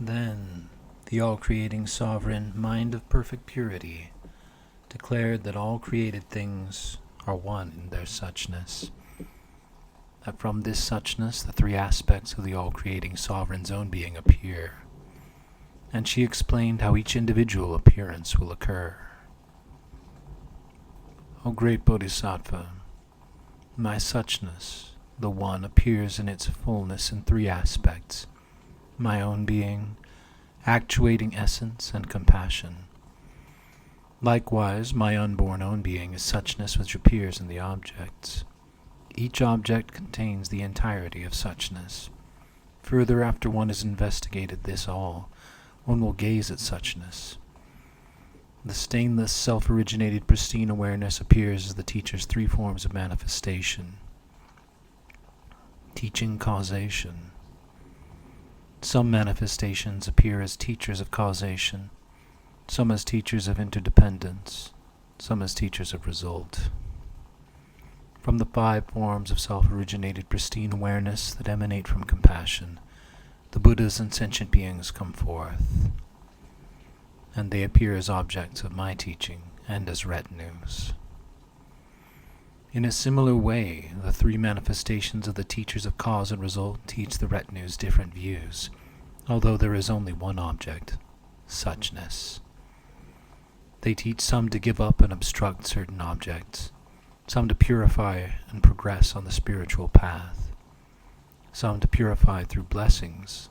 Then the all-creating sovereign mind of perfect purity declared that all created things are one in their suchness, that from this suchness the three aspects of the all-creating sovereign's own being appear, and she explained how each individual appearance will occur. O great Bodhisattva, my suchness, the one, appears in its fullness in three aspects: my own being, actuating essence, and compassion. Likewise, my unborn own being is suchness which appears in the objects. Each object contains the entirety of suchness. Further, after one has investigated this all, one will gaze at suchness. The stainless, self-originated, pristine awareness appears as the teacher's three forms of manifestation. Teaching causation. Some manifestations appear as teachers of causation, some as teachers of interdependence, some as teachers of result. From the five forms of self-originated, pristine awareness that emanate from compassion, the Buddhas and sentient beings come forth, and they appear as objects of my teaching and as retinues. In a similar way, the three manifestations of the teachers of cause and result teach the retinues different views, although there is only one object, suchness. They teach some to give up and obstruct certain objects, some to purify and progress on the spiritual path, some to purify through blessings,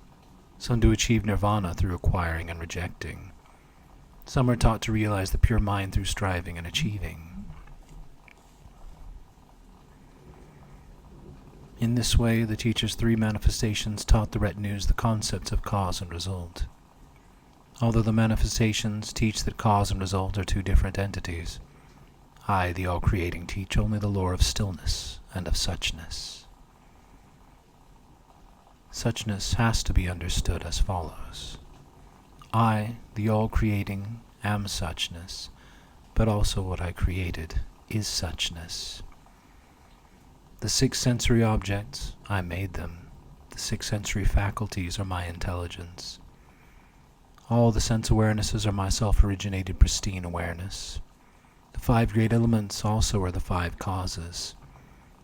some to achieve nirvana through acquiring and rejecting. Some are taught to realize the pure mind through striving and achieving. In this way, the teacher's three manifestations taught the retinues the concepts of cause and result. Although the manifestations teach that cause and result are two different entities, I, the all-creating, teach only the lore of stillness and of suchness. Suchness has to be understood as follows. I, the all-creating, am suchness, but also what I created is suchness. The six sensory objects, I made them. The six sensory faculties are my intelligence. All the sense awarenesses are my self-originated pristine awareness. The five great elements also are the five causes,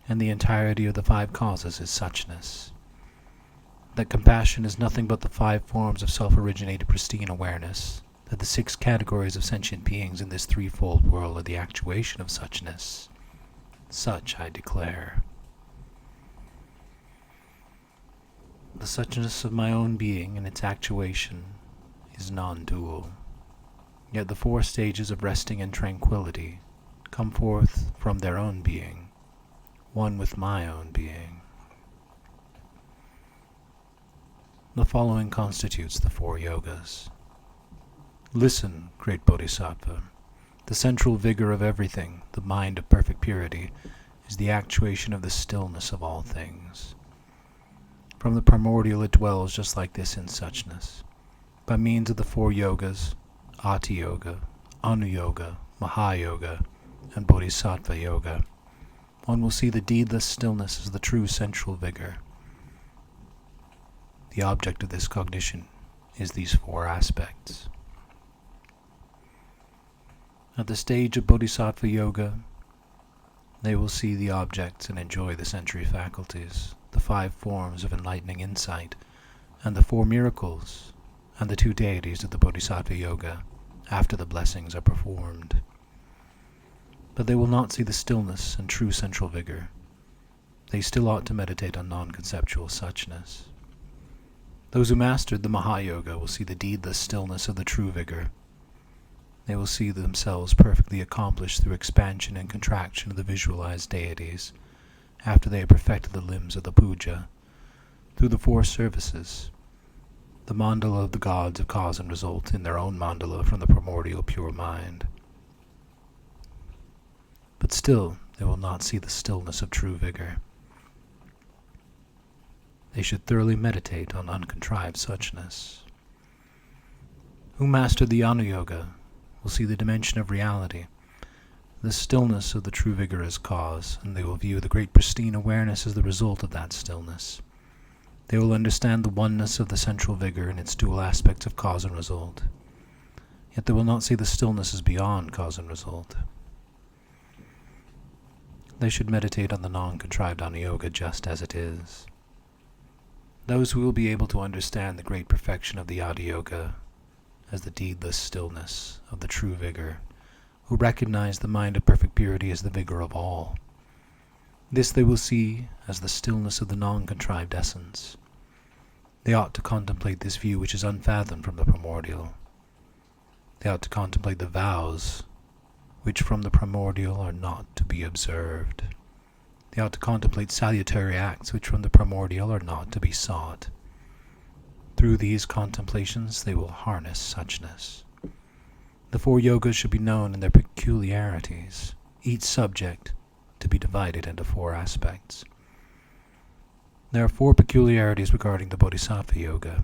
and the entirety of the five causes is suchness. That compassion is nothing but the five forms of self-originated pristine awareness, that the six categories of sentient beings in this threefold world are the actuation of suchness. Such I declare. The suchness of my own being and its actuation is non-dual. Yet the four stages of resting and tranquility come forth from their own being, one with my own being. The following constitutes the four yogas. Listen, great Bodhisattva. The central vigor of everything, the mind of perfect purity, is the actuation of the stillness of all things. From the primordial it dwells just like this in suchness. By means of the four yogas, Ati Yoga, Anu Yoga, Mahayoga, and Bodhisattva Yoga, one will see the deedless stillness as the true central vigor. The object of this cognition is these four aspects. At the stage of Bodhisattva Yoga, they will see the objects and enjoy the sensory faculties, the five forms of enlightening insight, and the four miracles, and the two deities of the Bodhisattva Yoga after the blessings are performed. But they will not see the stillness and true central vigor. They still ought to meditate on non-conceptual suchness. Those who mastered the Mahayoga will see the deedless stillness of the true vigor. They will see themselves perfectly accomplished through expansion and contraction of the visualized deities, after they have perfected the limbs of the puja, through the four services, the mandala of the gods of cause and result in their own mandala from the primordial pure mind. But still, they will not see the stillness of true vigor. They should thoroughly meditate on uncontrived suchness. Who mastered the Anu Yoga will see the dimension of reality, the stillness of the true vigor as cause, and they will view the great pristine awareness as the result of that stillness. They will understand the oneness of the central vigor and its dual aspects of cause and result. Yet they will not see the stillness as beyond cause and result. They should meditate on the non-contrived Ani-yoga just as it is. Those who will be able to understand the great perfection of the Adi-yoga as the deedless stillness of the true vigor, who recognize the mind of perfect purity as the vigor of all. This they will see as the stillness of the non-contrived essence. They ought to contemplate this view which is unfathomed from the primordial. They ought to contemplate the vows which from the primordial are not to be observed. They ought to contemplate salutary acts which from the primordial are not to be sought. Through these contemplations they will harness suchness. The 4 yogas should be known in their peculiarities, each subject to be divided into 4 aspects. There are 4 peculiarities regarding the Bodhisattva Yoga.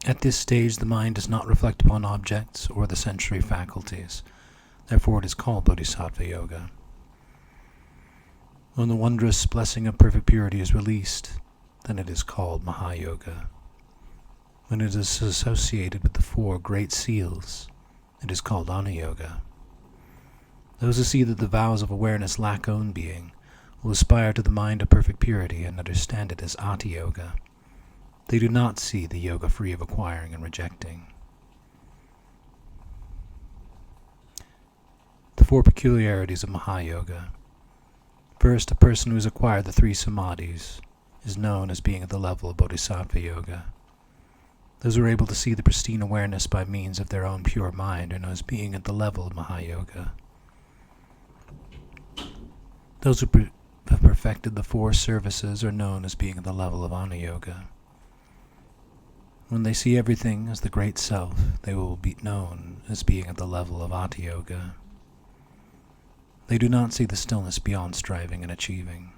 At this stage the mind does not reflect upon objects or the sensory faculties. Therefore it is called Bodhisattva Yoga. When the wondrous blessing of perfect purity is released, then it is called Mahayoga. When it is associated with the 4 great seals, it is called Ani-yoga. Those who see that the vows of awareness lack own being will aspire to the mind of perfect purity and understand it as Ati-yoga. They do not see the yoga free of acquiring and rejecting. The 4 peculiarities of Mahayoga. First, a person who has acquired the 3 samadhis is known as being at the level of Bodhisattva Yoga. Those who are able to see the pristine awareness by means of their own pure mind are known as being at the level of Mahayoga. Those who have perfected the 4 services are known as being at the level of Ani-yoga. When they see everything as the Great Self, they will be known as being at the level of Ati-yoga. They do not see the stillness beyond striving and achieving.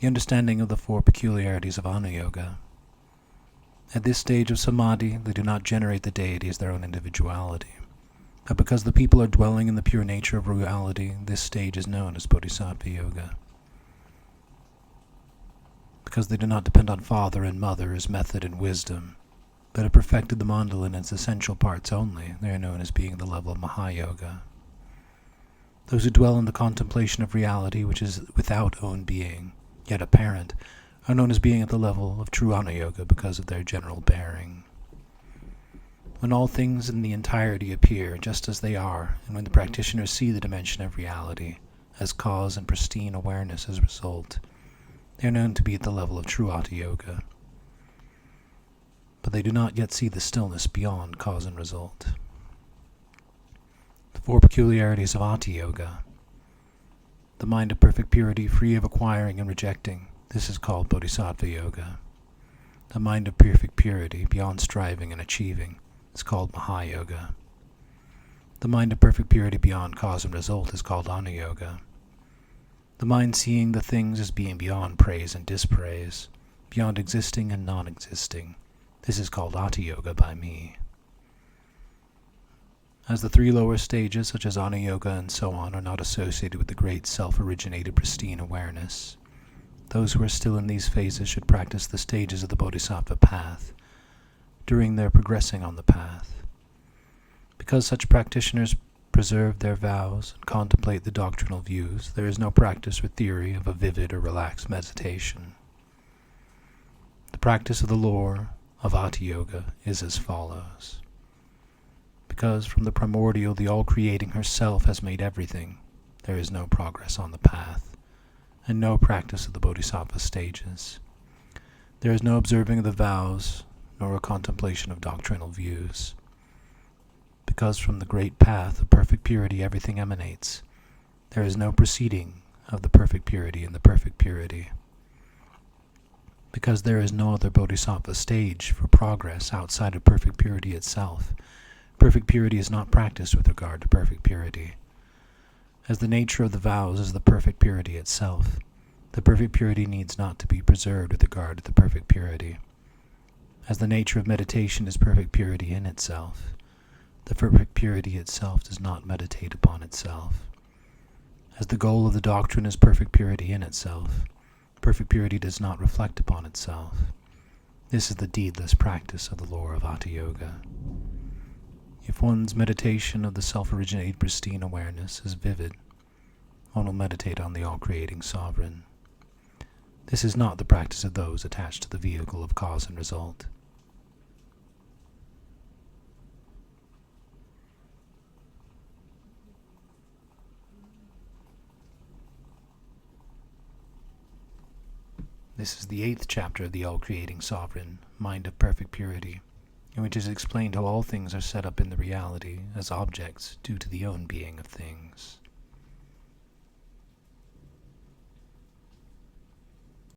The understanding of the 4 peculiarities of Ani-yoga. At this stage of samadhi, they do not generate the deity as their own individuality. But because the people are dwelling in the pure nature of reality, this stage is known as Bodhisattva Yoga. Because they do not depend on father and mother as method and wisdom, but have perfected the mandala in its essential parts only, they are known as being the level of Mahayoga. Those who dwell in the contemplation of reality which is without own being, yet apparent, are known as being at the level of true Ani-yoga because of their general bearing. When all things in the entirety appear just as they are, and when the practitioners see the dimension of reality as cause and pristine awareness as result, they are known to be at the level of true Ati-yoga. But they do not yet see the stillness beyond cause and result. The 4 peculiarities of Ati-yoga. The mind of perfect purity, free of acquiring and rejecting. This is called Bodhisattva Yoga. The mind of perfect purity, beyond striving and achieving, is called Mahayoga. The mind of perfect purity beyond cause and result is called Ani-yoga. The mind seeing the things as being beyond praise and dispraise, beyond existing and non-existing. This is called Ati-yoga by me. As the 3 lower stages, such as Ani-yoga and so on, are not associated with the great self-originated pristine awareness, those who are still in these phases should practice the stages of the Bodhisattva path during their progressing on the path. Because such practitioners preserve their vows and contemplate the doctrinal views, there is no practice or theory of a vivid or relaxed meditation. The practice of the lore of Ati-yoga is as follows. Because from the primordial the all-creating herself has made everything, there is no progress on the path, and no practice of the Bodhisattva stages. There is no observing of the vows, nor a contemplation of doctrinal views. Because from the great path of perfect purity everything emanates, there is no proceeding of the perfect purity in the perfect purity. Because there is no other Bodhisattva stage for progress outside of perfect purity itself, perfect purity is not practiced with regard to perfect purity. As the nature of the vows is the perfect purity itself, the perfect purity needs not to be preserved with regard to the perfect purity. As the nature of meditation is perfect purity in itself, the perfect purity itself does not meditate upon itself. As the goal of the doctrine is perfect purity in itself, Perfect purity does not reflect upon itself. This is the deedless practice of the lore of Hatha Yoga. If one's meditation of the self-originated pristine awareness is vivid, one will meditate on the all-creating sovereign. This is not the practice of those attached to the vehicle of cause and result. This is the 8th chapter of the all-creating sovereign, mind of perfect purity, in which is explained how all things are set up in the reality as objects due to the own being of things.